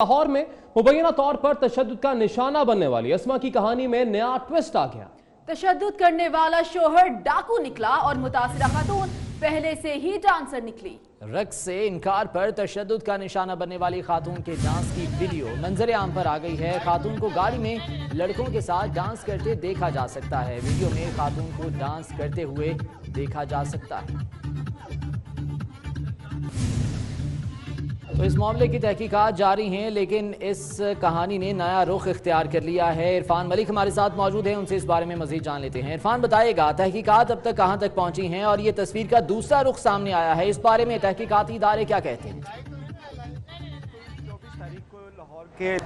लाहौर में मुबैना तौर पर तशद्दुद का निशाना बनने वाली अस्मा की कहानी में नया ट्विस्ट आ गया। तशद्दुद करने वाला शोहर डाकू निकला और मुतासिरा खातून पहले से ही डांसर निकली। रक्स से इनकार पर तशद्दुद का निशाना बनने वाली खातून के डांस की वीडियो मंजर आम पर आ गई है। खातून को गाड़ी में लड़कों के साथ डांस करते देखा जा सकता है। वीडियो में खातून को डांस करते हुए देखा जा सकता है। तो इस मामले की तहकीकात जारी हैं, लेकिन इस कहानी ने नया रुख इख्तियार कर लिया है। इरफान मलिक हमारे साथ मौजूद हैं, उनसे इस बारे में मजीद जान लेते हैं। इरफान, बताइएगा तहकीकात अब तक कहां तक पहुंची हैं और ये तस्वीर का दूसरा रुख सामने आया है, इस बारे में तहकीकाती इदारे क्या कहते हैं? 24 तारीख को लाहौर के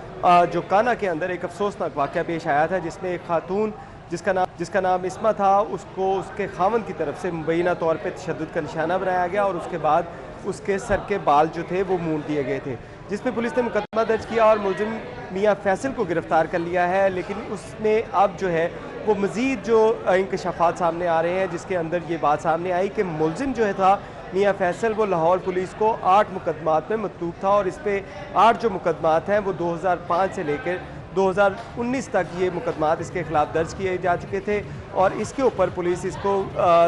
जो काना के अंदर एक अफसोसनाक वाक़या पेश आया था, जिसमें एक खातून जिसका नाम इस्मा था, उसको उसके खावंद की तरफ से मुबैना तौर पे तशद्दुद का निशाना बनाया गया और उसके बाद उसके सर के बाल जो थे वो मूंड दिए गए थे, जिसमें पुलिस ने मुकदमा दर्ज किया और मुलजिम मियां फैसल को गिरफ्तार कर लिया है। लेकिन उसमें अब जो है वो मज़ीद जो इंकशाफात सामने आ रहे हैं, जिसके अंदर ये बात सामने आई कि मुलजिम जो है था मियां फैसल, वो लाहौर पुलिस को 8 मुकदमात में मतलूब था और इस पे 8 जो मुकदमात हैं वो 2005 से लेकर 2019 तक ये मुकदमात इसके खिलाफ दर्ज किए जा चुके थे और इसके ऊपर पुलिस इसको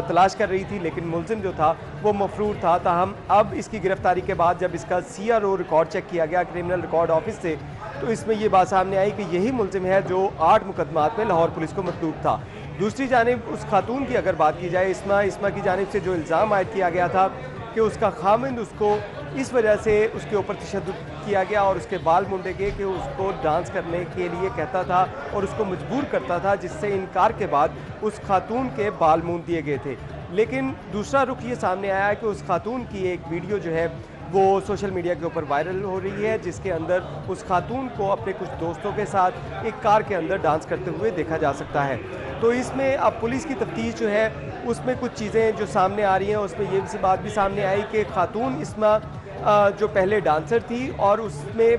तलाश कर रही थी। लेकिन मुलजिम जो था वो मफरूर था। ताहम अब इसकी गिरफ्तारी के बाद जब इसका CRO रिकॉर्ड चेक किया गया क्रिमिनल रिकॉर्ड ऑफिस से, तो इसमें ये बात सामने आई कि यही मुलजिम है जो 8 मुकदमात में लाहौर पुलिस को मतलूब था। दूसरी जानिब उस खातून की अगर बात की जाए, इस्मा की जानिब से जो इल्ज़ाम आयद किया गया था कि उसका खामिंद उसको इस वजह से उसके ऊपर तशद्दुद किया गया और उसके बाल मुंडे गए कि उसको डांस करने के लिए कहता था और उसको मजबूर करता था, जिससे इनकार के बाद उस खातून के बाल मूंद दिए गए थे। लेकिन दूसरा रुख ये सामने आया है कि उस खातून की एक वीडियो जो है वो सोशल मीडिया के ऊपर वायरल हो रही है, जिसके अंदर उस खातून को अपने कुछ दोस्तों के साथ एक कार के अंदर डांस करते हुए देखा जा सकता है। तो इसमें अब पुलिस की तफ्तीश जो है उसमें कुछ चीज़ें जो सामने आ रही हैं, उसमें ये भी बात भी सामने आई कि खातून इस्मा जो पहले डांसर थी और उसमें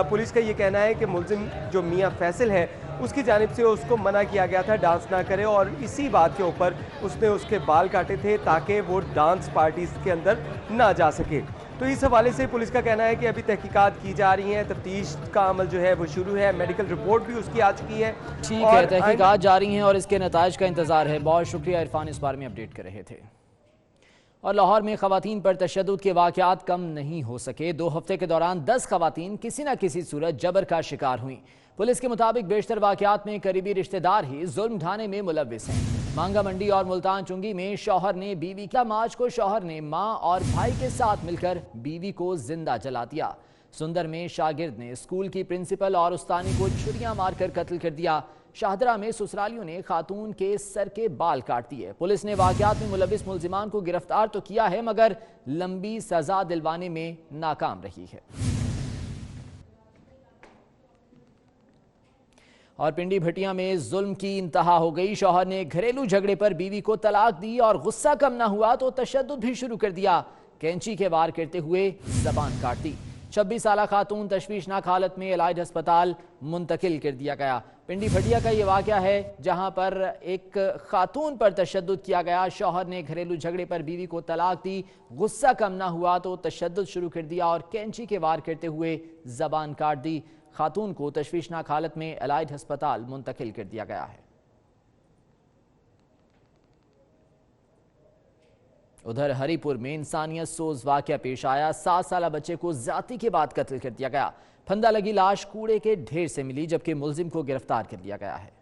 पुलिस का ये कहना है कि मुलजिम जो मियां फैसल है उसकी जानिब से उसको मना किया गया था डांस ना करे और इसी बात के ऊपर उसने उसके बाल काटे थे ताकि वो डांस पार्टीज के अंदर ना जा सके। तो इस हवाले से पुलिस का कहना है कि अभी तहकीकात की जा रही हैं, तफ्तीश का अमल जो है वो शुरू है, मेडिकल रिपोर्ट भी उसकी आ चुकी है। ठीक है, तहकीकात जारी हैं और इसके नताइज का इंतजार है। बहुत शुक्रिया इरफान, इस बारे में अपडेट कर रहे थे। और लाहौर में खवातीन पर तशद्दुद के वाक़यात कम नहीं हो सके। 2 हफ्ते के दौरान 10 खवातीन किसी न किसी सूरत जबर का शिकार हुई। पुलिस के मुताबिक बेशतर वाक़यात में करीबी रिश्तेदार ही जुल्म ढाने में मुलव्विस हैं। मांगा मंडी और मुल्तान चुंगी में शौहर ने बीवी का मार्च को शौहर ने मां और भाई के साथ मिलकर बीवी को जिंदा जला दिया। सुंदर में शागिर्द ने स्कूल की प्रिंसिपल और उस्तानी को छुरियां मारकर कत्ल कर दिया। शाहदरा में ससुरालियों ने खातून के सर के बाल काट दिए। पुलिस ने वाक़यात में मुलव्विस मुल्जिमान को गिरफ्तार तो किया है, मगर लंबी सजा दिलवाने में नाकाम रही है। और पिंडी भटिया में जुल्म की इंतहा हो गई। शौहर ने घरेलू झगड़े पर बीवी को तलाक दी और गुस्सा कम न हुआ तो तशद्दुद भी शुरू कर दिया। कैंची के वार करते हुए जबान काट दी। 26 साला खातून तशवीशनाक हालत में एलाइड अस्पताल मुंतकिल कर दिया गया। पिंडी भटिया का ये वाक़या है जहां पर एक खातून पर तशद्दुद किया गया। शौहर ने घरेलू झगड़े पर बीवी को तलाक दी, गुस्सा कम ना हुआ तो तशद्दुद शुरू कर दिया और कैंची के वार करते हुए जबान काट दी। खातून को तशवीशनाक हालत में एलाइड अस्पताल मुंतकिल कर दिया गया है। उधर हरीपुर में इंसानियत सोज वाक़या पेश आया। 7 साला बच्चे को ज्यादती के बाद कत्ल कर दिया गया। फंदा लगी लाश कूड़े के ढेर से मिली, जबकि मुलजिम को गिरफ्तार कर लिया गया है।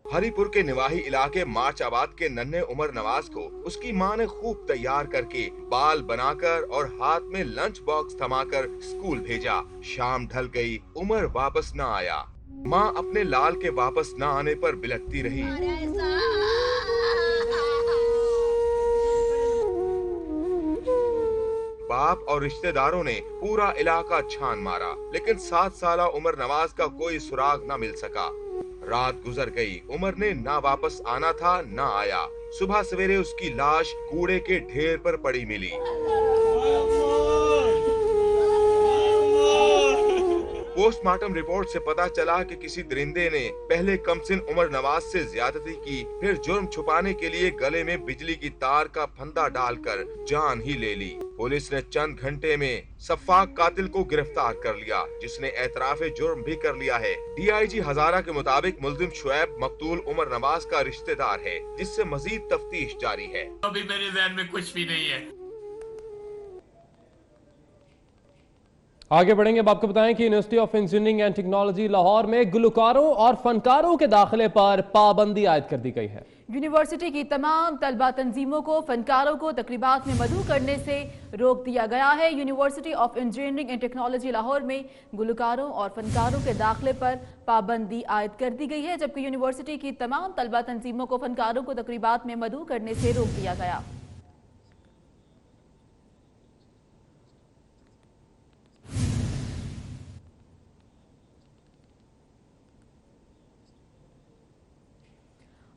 हरीपुर के निवाही इलाके मार्च आबाद के नन्हे उमर नवाज को उसकी मां ने खूब तैयार करके बाल बनाकर और हाथ में लंच बॉक्स थमाकर स्कूल भेजा। शाम ढल गई, उमर वापस न आया। मां अपने लाल के वापस न आने पर बिलखती रही। बाप और रिश्तेदारों ने पूरा इलाका छान मारा, लेकिन 7 साला उमर नवाज का कोई सुराग न मिल सका। रात गुजर गई, उमर ने ना वापस आना था ना आया। सुबह सवेरे उसकी लाश कूड़े के ढेर पर पड़ी मिली। पोस्टमार्टम रिपोर्ट से पता चला कि किसी दरिंदे ने पहले कमसिन उमर नवाज से ज्यादती की, फिर जुर्म छुपाने के लिए गले में बिजली की तार का फंदा डालकर जान ही ले ली। पुलिस ने चंद घंटे में सफाक कातिल को गिरफ्तार कर लिया, जिसने एतराफ़े जुर्म भी कर लिया है। DIG हजारा के मुताबिक मुल्जिम शुएब मकतूल उमर नवाज का रिश्तेदार है, जिससे मजीद तफ्तीश जारी है। अभी मेरे ज़हन में कुछ भी नहीं है। आगे बढ़ेंगे। अब आपको बताएं कि university of engineering and technology Lahore में गुलकारों और फनकारों के दाखिले पर पाबंदी आयद कर दी गई है। यूनिवर्सिटी की तमाम तलबा तंजीमों को फनकारों को तकरीबात में मदऊ करने से रोक दिया गया है। University of engineering and technology Lahore में गुलकारों और फनकारों के दाखिले पर पाबंदी आयद कर दी गई है, जबकि यूनिवर्सिटी की तमाम तलबा तंजीमों को फनकारों को तकरीबात में मदऊ करने से रोक दिया गया।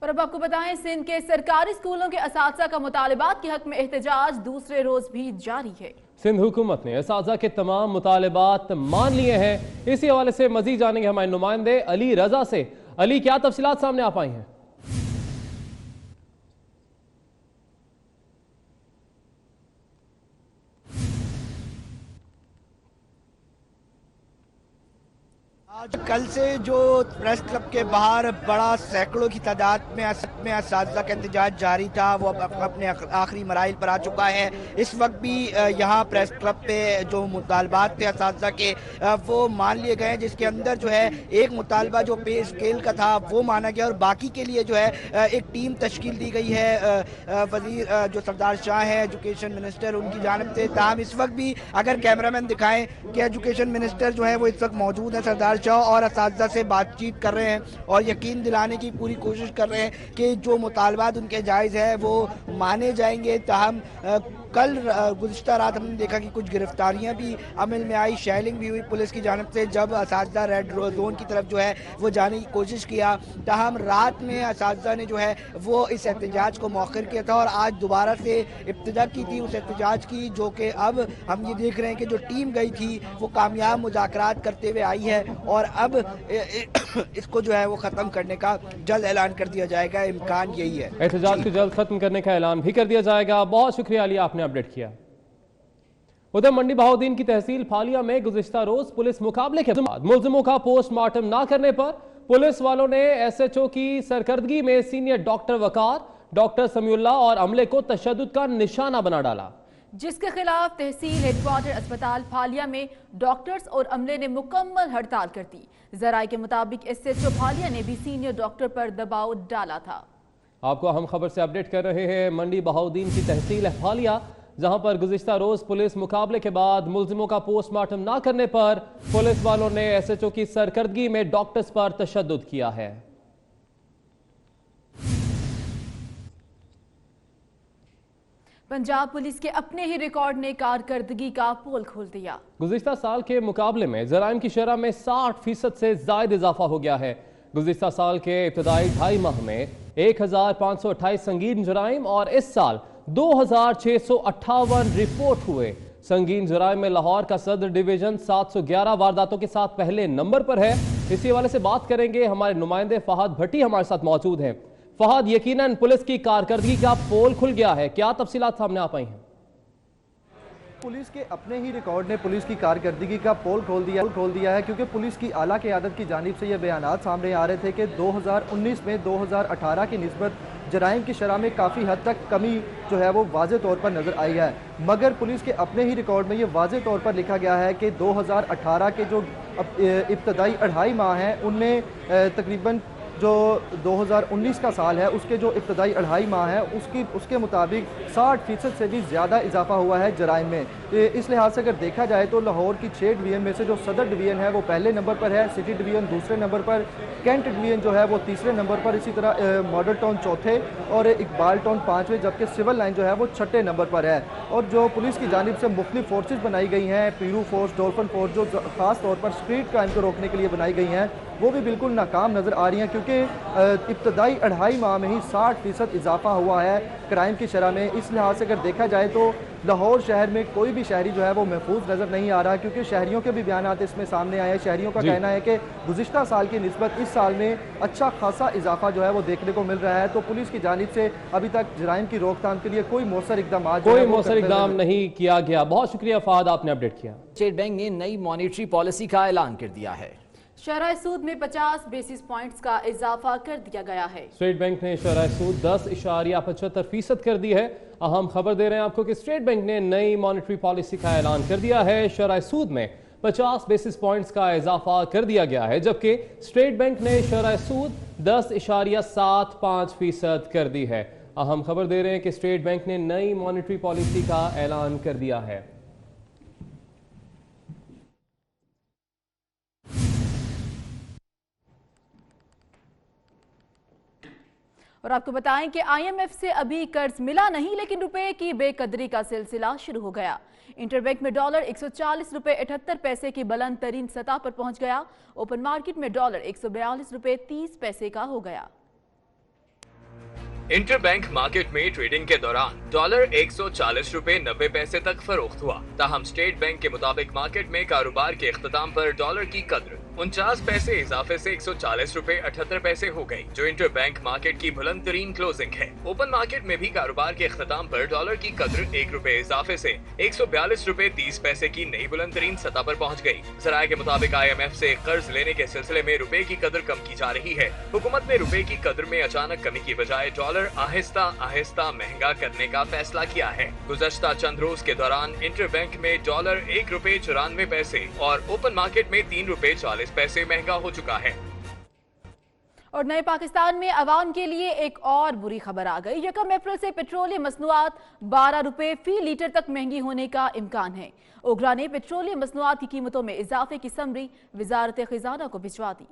और अब आपको बताएं, सिंध के सरकारी स्कूलों के असातिज़ा का मुतालिबात के हक में एहतजाज दूसरे रोज भी जारी है। सिंध हुकूमत ने असातिज़ा के तमाम मुतालिबात मान लिए हैं। इसी हवाले से मजीद जानेंगे हमारे नुमाइंदे अली रजा से। अली, क्या तफसीलात सामने आ पाई हैं? आज कल से जो प्रेस क्लब के बाहर बड़ा सैकड़ों की तादाद में असातिज़ा का एहतजाज जारी था, वो अब अपने आखिरी मराइल पर आ चुका है। इस वक्त भी यहाँ प्रेस क्लब पे जो मुतालबात थे असातिज़ा के वो मान लिए गए, जिसके अंदर जो है एक मुतालबा जो पे स्केल का था वो माना गया और बाकी के लिए जो है एक टीम तश्कील दी गई है वजीर जो सरदार शाह है एजुकेशन मिनिस्टर उनकी जानिब से। ताहम इस वक्त भी अगर कैमरामैन दिखाएं कि एजुकेशन मिनिस्टर जो है वो इस वक्त मौजूद है सरदार शाह और असातिज़ा से बातचीत कर रहे हैं और यकीन दिलाने की पूरी कोशिश कर रहे हैं कि जो मुतालबात उनके जायज़ है वो माने जाएंगे। ताहम कल गुज़िश्ता रात हमने देखा कि कुछ गिरफ्तारियां भी अमल में आई, शेलिंग भी हुई पुलिस की जानिब से जब असातिज़ा रेड जोन की तरफ जो है वो जाने की कोशिश किया। ताहम रात में असातिज़ा ने जो है वो इस एहतजाज को मौखर किया था और आज दोबारा से इब्तिदा की थी उस एहतजाज की, जो कि अब हम ये देख रहे हैं कि जो टीम गई थी वो कामयाब मुज़ाकरात करते हुए आई है और अब इसको जो है वो ख़त्म करने का जल्द ऐलान कर दिया जाएगा। इम्कान यही है एहतजाज को जल्द खत्म करने का ऐलान भी कर दिया जाएगा। बहुत शुक्रिया अली, आपने अपडेट किया। उधर मंडी बहाउद्दीन की तहसील फालिया में गुज़िश्ता रोज पुलिस मुकाबले के बाद मुल्जिमों का पोस्टमार्टम ना करने पर पुलिस वालों ने SHO की सरकर्दगी में सीनियर डॉक्टर वकार, डॉक्टर समीउल्लाह और अमले को तशद्दुद का निशाना बना डाला, जिसके खिलाफ तहसील हेडक्वार्टर अस्पताल फालिया में डॉक्टर्स और अमले ने मुकम्मल हड़ताल कर दी। ज़राए के मुताबिक SHO फालिया ने भी सीनियर डॉक्टर पर दबाव डाला था। आपको अहम खबर से अपडेट कर रहे हैं। मंडी बहाउद्दीन की तहसील फालिया, जहां पर गुज़िश्ता रोज पुलिस मुकाबले के बाद मुल्जिमों का पोस्टमार्टम ना करने पर पुलिस वालों ने SHO की सरकर्दगी में डॉक्टर्स पर तशद्दुद किया है। पंजाब पुलिस के अपने ही रिकॉर्ड ने कारकर्दगी का पोल खोल दिया। गुज़िश्ता साल के मुकाबले में जराइम की शरह में 60% से ज्यादा इजाफा हो गया है। गुज़िश्ता साल के इब्तदाई 2.5 माह में 1528 संगीन जराइम और इस साल 2658 रिपोर्ट हुए। संगीन जराइम में लाहौर का सदर डिवीजन 711 वारदातों के साथ पहले नंबर पर है। इसी हवाले से बात करेंगे, हमारे नुमाइंदे फहद भट्टी हमारे साथ मौजूद हैं। फहद, यकीनन पुलिस की कारकर्दगी का पोल खुल गया है, क्या तफसीलात सामने आ पाई हैं? पुलिस के अपने ही रिकॉर्ड ने पुलिस की कारकर्दगी का पोल खोल दिया है, क्योंकि पुलिस की आला क़यादत की जानिब से ये बयानात सामने आ रहे थे कि 2019 में 2018 की निस्बत जराइम की शरह में काफ़ी हद तक कमी जो है वो वाज़े तौर पर नज़र आई है। मगर पुलिस के अपने ही रिकॉर्ड में ये वाज़े तौर पर लिखा गया है कि 2018 के जो इब्तदाई 2.5 माह हैं उनमें तकरीबन जो 2019 का साल है उसके जो इब्तदाई 2.5 माह है उसके मुताबिक 60% से भी ज़्यादा इजाफा हुआ है जराइम में। इस लिहाज से अगर देखा जाए तो लाहौर की 6 डिवीज़न में से जो सदर डिवीज़न है वो पहले नंबर पर है, सिटी डिवीज़न दूसरे नंबर पर, कैंट डिवीज़न जो है वो तीसरे नंबर पर, इसी तरह मॉडल टाउन चौथे और इकबाल टाउन 5वें, जबकि सिविल लाइन जो है वो 6ठे नंबर पर है। और जो पुलिस की जानिब से मुख्तलिफ फोर्सेज बनाई गई हैं, पीरू फोर्स, डॉल्फिन फोर्स, जो ख़ास तौर पर स्ट्रीट क्राइम को रोकने के लिए बनाई गई हैं, वो भी बिल्कुल नाकाम नज़र आ रही हैं, क्योंकि बल्कि इब्तदाई 2.5 माह में ही 60% इजाफा हुआ है क्राइम की शरह में। इस लिहाज से अगर देखा जाए तो लाहौर शहर में कोई भी शहरी जो है वो महफूज नज़र नहीं आ रहा, क्योंकि शहरियों के भी बयानात इसमें सामने आए हैं। शहरियों का कहना है कि गुज़िश्ता साल की निस्बत इस साल में अच्छा खासा इजाफा जो है वो देखने को मिल रहा है। तो पुलिस की जानिब से अभी तक जराइम की रोकथाम के लिए कोई मौसर इकदाम नहीं किया गया। बहुत शुक्रिया फहद, आपने अपडेट किया। स्टेट बैंक ने नई मॉनेटरी पॉलिसी का ऐलान कर दिया है। शरह सूद में 50 बेसिस पॉइंट्स का इजाफा कर दिया गया है। स्टेट बैंक ने शरह सूद 10.75% कर दी है। अहम खबर दे रहे हैं आपको कि स्टेट बैंक ने नई मॉनेटरी पॉलिसी का ऐलान कर दिया है। शरह सूद में 50 बेसिस पॉइंट्स का इजाफा कर दिया गया है, जबकि स्टेट बैंक ने शरह सूद 10.75% कर दी है। अहम खबर दे रहे हैं कि स्टेट बैंक ने नई मॉनेटरी पॉलिसी का ऐलान कर दिया है। और आपको बताएं कि IMF से अभी कर्ज मिला नहीं, लेकिन रुपए की बेकदरी का सिलसिला शुरू हो गया। इंटरबैंक में डॉलर 140 रुपए 78 पैसे की बुलंद तरीन सतह पर पहुंच गया। ओपन मार्केट में डॉलर 142 रुपए 30 पैसे का हो गया। इंटरबैंक मार्केट में ट्रेडिंग के दौरान डॉलर 140 रुपए 90 पैसे तक फरोख्त हुआ। ताहम स्टेट बैंक के मुताबिक मार्केट में कारोबार के इख्तिताम पर डॉलर की कद्र 49 पैसे इजाफे से 140 रुपए 78 पैसे हो गई, जो इंटरबैंक मार्केट की बुलंद तरीन क्लोजिंग है। ओपन मार्केट में भी कारोबार के इख्तिताम पर डॉलर की कद्र 1 रुपए इजाफे से 142 रुपए 30 पैसे की नई बुलंद तरीन सतह पर पहुंच गई। ज़राए के मुताबिक IMF से कर्ज लेने के सिलसिले में रुपए की कद्र कम की जा रही है। हुकूमत ने रुपए की कद्र में अचानक कमी की बजाय डॉलर आहिस्ता आहिस्ता महंगा करने का फैसला किया है। गुज़श्ता चंद रोज के दौरान इंटरबैंक में डॉलर 1 रुपए 94 पैसे और ओपन मार्केट में 3 रुपए 40 पैसे महंगा हो चुका है। और नए पाकिस्तान में अवाम के लिए एक और बुरी खबर आ गई। 1 अप्रैल से पेट्रोलियम मसनूआत 12 रुपए फी लीटर तक महंगी होने का इम्कान है। ओगरा ने पेट्रोलियम मसनूआत की कीमतों में इजाफे की समरी वजारत खजाना को भिजवा दी।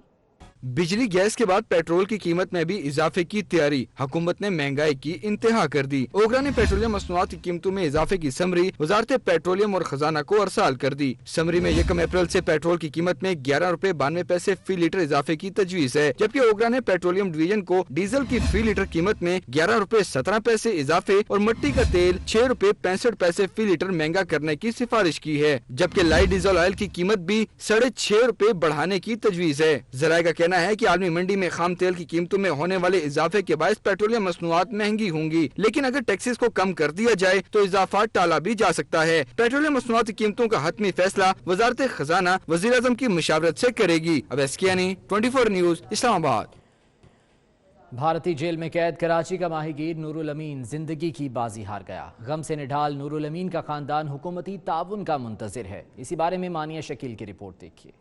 बिजली गैस के बाद पेट्रोल की कीमत में भी इजाफे की तैयारी, हुकूमत ने महंगाई की इंतहा कर दी। ओगरा ने पेट्रोलियम मसनूआत की कीमतों में इजाफे की समरी वजारत पेट्रोलियम और खजाना को अरसाल कर दी। समरी में 1 अप्रैल से पेट्रोल की कीमत में 11 रुपए 92 पैसे फी लीटर इजाफे की तजवीज है, जबकि ओगरा ने पेट्रोलियम डिवीजन को डीजल की फी लीटर कीमत में 11 रुपए 17 पैसे इजाफे और मिट्टी का तेल 6 रुपए 65 पैसे फी लीटर महंगा करने की सिफारिश की है, जबकि लाइट डीजल ऑयल की कीमत भी 6.5 रुपए बढ़ाने की तजवीज है। ज़राए का कहना है कि आलमी मंडी में खाम तेल की कीमतों में होने वाले इजाफे के बायस पेट्रोलियम मसनूआत महंगी होंगी, लेकिन अगर टैक्सेस को कम कर दिया जाए तो इजाफा टाला भी जा सकता है। पेट्रोलियम मसनूआत की कीमतों का हतमी फैसला वजारत खजाना वज़ीर आज़म की मुशावरत से करेगी। अवैस कियानी, 24 न्यूज, इस्लामाबाद। भारतीय जेल में कैद कराची का माहीगीर नूरुल अमीन जिंदगी की बाजी हार गया। गम से निढाल नूरुल अमीन का खानदान हुकूमती ताउन का मुंतजिर है। इसी बारे में मानिया शकील की रिपोर्ट देखिए।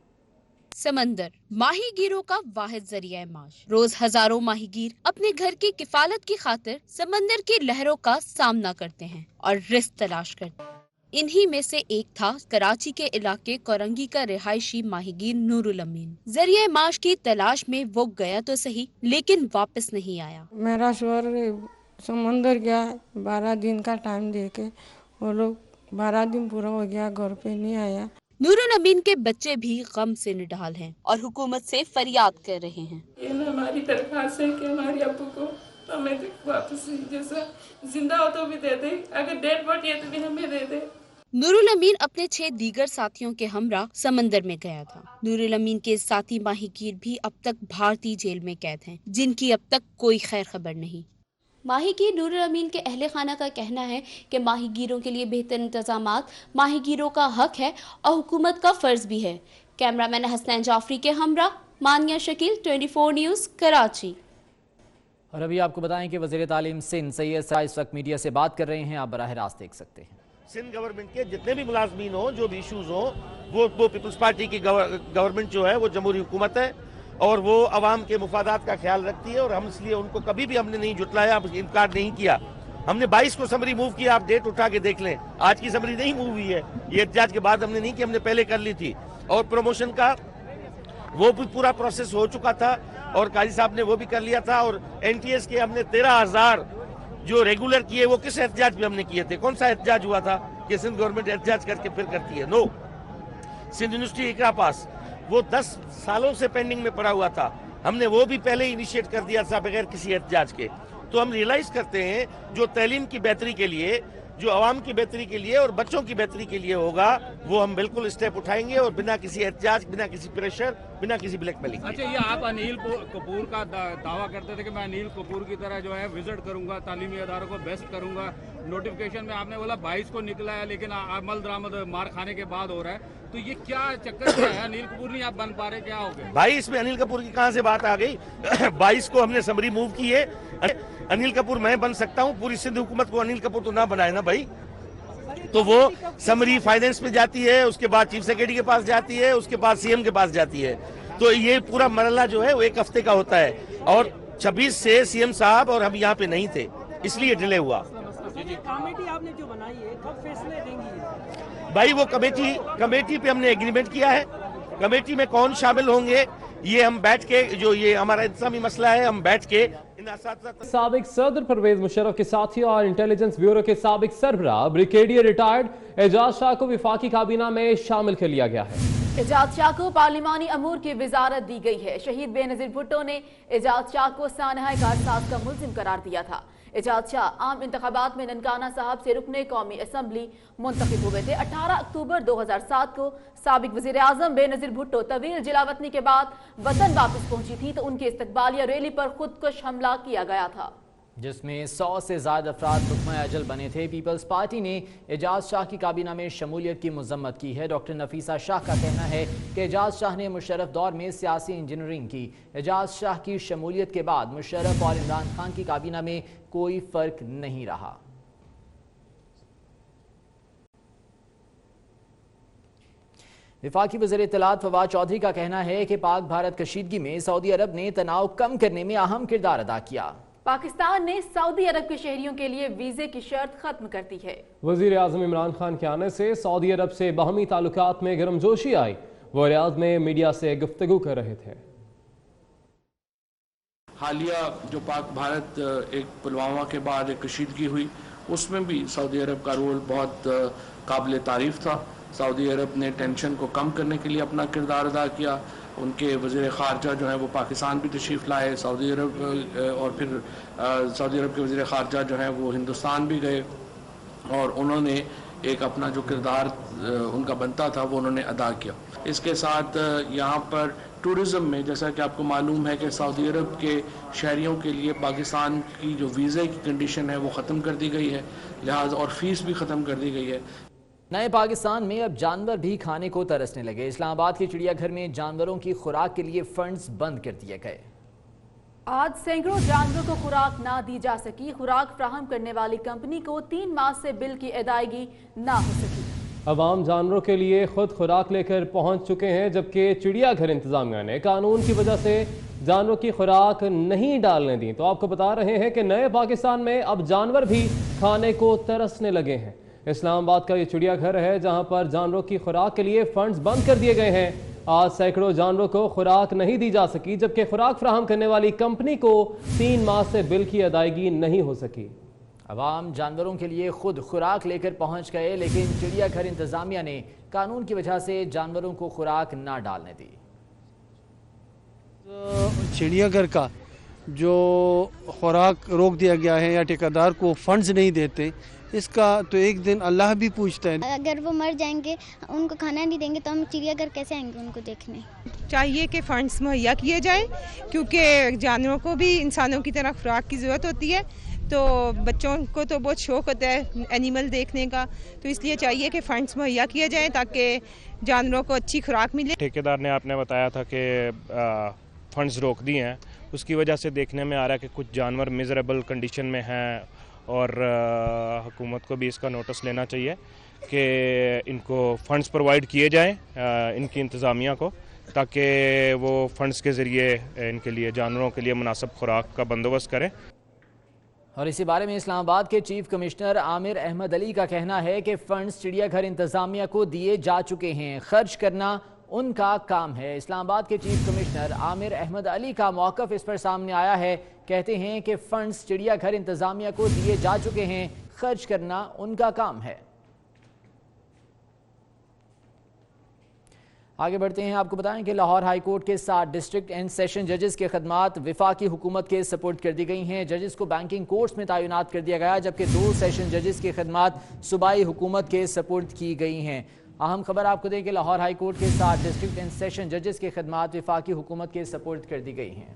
समंदर माहीगीरों का वाहिद जरिया माश। रोज हजारों माहीगीर अपने घर की किफालत की खातिर समंदर की लहरों का सामना करते हैं और रिस्क तलाश करते हैं। इन्हीं में से एक था कराची के इलाके कोरंगी का रिहायशी माहीगीर नूरुल अमीन। जरिया माश की तलाश में वो गया तो सही, लेकिन वापस नहीं आया। मेरा शोहर समंदर गया 12 दिन का टाइम देके, वो लोग 12 दिन पूरा हो गया, घर पे नहीं आया। नूरुल अमीन के बच्चे भी गम से निढाल हैं और हुकूमत से फरियाद कर रहे हैं। हमारी दरख्वास्त है कि हमारे अब्बू को हमें वापस जैसा जिंदा हो तो भी दे दे, अगर डेड बॉडी है तो भी हमें दे दे। नूरुल अमीन अपने 6 दीगर साथियों के हमरा समंदर में गया था। नूरुल अमीन के साथी माहीगीर भी अब तक भारतीय जेल में कैद हैं, जिनकी अब तक कोई खैर खबर नहीं। माहीगीर नूरुल अमीन के अहले खाना का कहना है कि माहीगीरों के लिए बेहतर इंतजामात माहीगीरों का हक है और हुकूमत का फर्ज भी है। कैमरामैन हसनैन जाफरी के हमरा मानिया शकील, 24 न्यूज़, कराची। और अभी आपको बताएं कि वज़ीर तालीम सिंध सैयद साइद इस वक्त मीडिया से बात कर रहे हैं। आप बराह रास्त देख सकते हैं। सिंध गवर्नमेंट के जितने भी मुलाजमीन हो, जो भी इशूज़ हो, वो पीपल्स पार्टी की गवर्नमेंट जो है वो जमहूरी हुकूमत है और वो अवाम के मुफादात का ख्याल रखती है। और हम इसलिए उनको कभी भी हमने नहीं जुटलाया, इनकार नहीं किया। हमने 22 को समरी मूव किया, आप डेट उठा के देख लें। आज की समरी नहीं मूव हुई है, ये एहतजाज के बाद हमने नहीं की, हमने पहले कर ली थी। और प्रमोशन का वो भी पूरा प्रोसेस हो चुका था और काजी साहब ने वो भी कर लिया था। और NTS के हमने 13,000 जो रेगुलर किए, वो किस एहतजाज में हमने किए थे? कौन सा एहतजाज हुआ था कि सिंध गवर्नमेंट एहतजाज करके फिर करती है? नो। सिंध यूनिवर्सिटी इकरा पास वो 10 सालों से पेंडिंग में पड़ा हुआ था, ہم نے وہ بھی پہلے انیشیٹ کر دیا تھا بغیر کسی احتجاج کے. تو ہم ریئلائز کرتے ہیں جو تعلیم کی بہتری کے لیے، جو عوام کی بہتری کے لیے اور بچوں کی بہتری کے لیے ہوگا وہ ہم بالکل اسٹیپ اٹھائیں گے، اور بنا کسی احتجاج، بنا کسی پریشر، بنا کسی بلیک میلنگ. اچھا، یہ آپ انیل کپور کا دعویٰ کرتے تھے کہ میں انیل کپور کی طرح جو ہے وزٹ کروں گا، تعلیمی اداروں کو بیسٹ کروں گا. نوٹیفیکیشن میں آپ نے بولا 22 کو نکلا ہے، لیکن عمل درآمد مار کھانے کے بعد ہو رہا ہے. تو یہ کیا چکر کیا ہے؟ انیل کپور نہیں آپ بن پا رہے، کیا ہو گیا؟ بھائی اس میں انیل کپور کی کہاں سے بات آ گئی؟ 22 کو ہم نے سمری موو کی ہے. انیل کپور میں بن سکتا ہوں، پوری سندھ حکومت کو انیل کپور تو نہ بنائے نا بھائی. تو وہ سمری فائنینس میں جاتی ہے، اس کے بعد چیف سیکرٹری کے پاس جاتی ہے، اس کے بعد سی ایم کے پاس جاتی ہے. تو یہ پورا مرحلہ جو ہے وہ 1 ہفتے کا ہوتا ہے، اور 26 سے سی ایم صاحب اور ہم یہاں پہ نہیں تھے، اس لیے ڈیلے ہوا. کمیٹی آپ نے جو بنائی ہے کب فیصلے دیں گی؟ بھائی وہ کمیٹی پہ ہم نے ایگریمنٹ کیا ہے. کمیٹی میں کون شامل ہوں گے یہ ہم بیٹھ کے، جو یہ ہمارا انتظامی مسئلہ ہے، ہم بیٹھ کے سابق صدر پرویز مشرف کے ساتھی اور انٹیلیجنس بیورو کے سابق سربراہ بریگیڈیئر ریٹائرڈ اعجاز شاہ کو وفاقی کابینہ میں شامل کر لیا گیا ہے. اعجاز شاہ کو پارلیمانی امور کی وزارت دی گئی ہے. شہید بے نظیر بھٹو نے اعجاز شاہ کو سانحہ کارساز کا ملزم قرار دیا تھا. اعجاز شاہ عام انتخابات میں ننکانہ صاحب سے رکن قومی اسمبلی منتخب ہوئے تھے. 18 اکتوبر 2007 کو سابق وزیر اعظم بے نظیر بھٹو طویل جلا وطنی کے بعد وطن واپس پہنچی تھی تو ان کی استقبالیہ ریلی پر خودکش حملہ کیا گیا تھا، جس میں 100 سے زائد افراد حکمہ اجل بنے تھے. پیپلز پارٹی نے اعجاز شاہ کی کابینہ میں شمولیت کی مذمت کی ہے. ڈاکٹر نفیسہ شاہ کا کہنا ہے کہ اعجاز شاہ نے مشرف دور میں سیاسی انجینئرنگ کی. اعجاز شاہ کی شمولیت کے بعد مشرف اور عمران خان کی کابینہ میں کوئی فرق نہیں رہا. وفاقی وزیر اطلاعات فواد چودھری کا کہنا ہے کہ پاک بھارت کشیدگی میں سعودی عرب نے تناؤ کم کرنے میں اہم کردار ادا کیا. پاکستان نے سعودی عرب کے شہریوں کے لیے ویزے کی شرط ختم کر دی ہے. وزیر اعظم عمران خان کے آنے سے سعودی عرب سے باہمی تعلقات میں گرم جوشی آئی. وہ ریاض میں میڈیا سے گفتگو کر رہے تھے. حالیہ جو پاک بھارت ایک پلوامہ کے بعد ایک کشیدگی ہوئی، اس میں بھی سعودی عرب کا رول بہت قابل تعریف تھا. سعودی عرب نے ٹینشن کو کم کرنے کے لیے اپنا کردار ادا کیا. ان کے وزیر خارجہ جو ہیں وہ پاکستان بھی تشریف لائے، سعودی عرب اور پھر سعودی عرب کے وزیر خارجہ جو ہیں وہ ہندوستان بھی گئے، اور انہوں نے ایک اپنا جو کردار ان کا بنتا تھا وہ انہوں نے ادا کیا. اس کے ساتھ یہاں پر ٹورزم میں جیسا کہ آپ کو معلوم ہے کہ سعودی عرب کے شہریوں کے لیے پاکستان کی جو ویزے کی کنڈیشن ہے وہ ختم کر دی گئی ہے، لہٰذا اور فیس بھی ختم کر دی گئی ہے. نئے پاکستان میں اب جانور بھی کھانے کو ترسنے لگے. اسلام آباد کے چڑیا گھر میں جانوروں کی خوراک کے لیے فنڈز بند کر دیے گئے. آج سینکڑوں جانوروں کو خوراک نہ دی جا سکی. خوراک فراہم کرنے والی کمپنی کو 3 ماہ سے بل کی ادائیگی نہ ہو سکی. عوام جانوروں کے لیے خود خوراک لے کر پہنچ چکے ہیں، جبکہ چڑیا گھر انتظامیہ نے قانون کی وجہ سے جانوروں کی خوراک نہیں ڈالنے دی. تو آپ کو بتا رہے ہیں کہ نئے پاکستان میں اب جانور بھی کھانے کو ترسنے لگے ہیں. اسلام آباد کا یہ چڑیا گھر ہے جہاں پر جانوروں کی خوراک کے لیے فنڈز بند کر دیے گئے ہیں. آج سینکڑوں جانوروں کو خوراک نہیں دی جا سکی، جبکہ خوراک فراہم کرنے والی کمپنی کو 3 ماہ سے بل کی ادائیگی نہیں ہو سکی. عوام جانوروں کے لیے خود خوراک لے کر پہنچ گئے، لیکن چڑیا گھر انتظامیہ نے قانون کی وجہ سے جانوروں کو خوراک نہ ڈالنے دی. چڑیا گھر کا جو خوراک روک دیا گیا ہے یا ٹھیکیدار کو فنڈز نہیں دیتے، اس کا تو ایک دن اللہ بھی پوچھتا ہے. اگر وہ مر جائیں گے، ان کو کھانا نہیں دیں گے تو ہم چڑیا گھر کیسے آئیں گے ان کو دیکھنے؟ چاہیے کہ فنڈز مہیا کیے جائیں، کیونکہ جانوروں کو بھی انسانوں کی طرح خوراک کی ضرورت ہوتی ہے. تو بچوں کو تو بہت شوق ہوتا ہے اینیمل دیکھنے کا، تو اس لیے چاہیے کہ فنڈز مہیا کیے جائیں تاکہ جانوروں کو اچھی خوراک ملے. ٹھیکیدار نے آپ نے بتایا تھا کہ فنڈز روک دیے ہیں، اس کی وجہ سے دیکھنے میں آ رہا ہے کہ کچھ جانور میزریبل کنڈیشن میں ہیں، اور حکومت کو بھی اس کا نوٹس لینا چاہیے کہ ان کو فنڈز پرووائڈ کیے جائیں ان کی انتظامیہ کو، تاکہ وہ فنڈز کے ذریعے ان کے لیے جانوروں کے لیے مناسب خوراک کا بندوبست کریں. اور اسی بارے میں اسلام آباد کے چیف کمشنر عامر احمد علی کا کہنا ہے کہ فنڈز چڑیا گھر انتظامیہ کو دیے جا چکے ہیں، خرچ کرنا ان کا کام ہے. اسلام آباد کے چیف کمشنر عامر احمد علی کا موقف اس پر سامنے آیا ہے. کہتے ہیں کہ فنڈز چڑیا گھر انتظامیہ کو دیے جا چکے ہیں، خرچ کرنا ان کا کام ہے. آگے بڑھتے ہیں، آپ کو بتائیں کہ لاہور ہائی کورٹ کے 7 ڈسٹرکٹ اینڈ سیشن ججز کی خدمات وفاقی حکومت کے سپورٹ کر دی گئی ہیں۔ ججز کو بینکنگ کورٹس میں تعینات کر دیا گیا، جبکہ 2 سیشن ججز کی خدمات صوبائی حکومت کے سپورٹ کی گئی ہیں۔ اہم خبر آپ کو دیں کہ لاہور ہائی کورٹ کے 7 ڈسٹرکٹ اینڈ سیشن ججز کی خدمات وفاقی حکومت کے سپورٹ کر دی گئی ہیں۔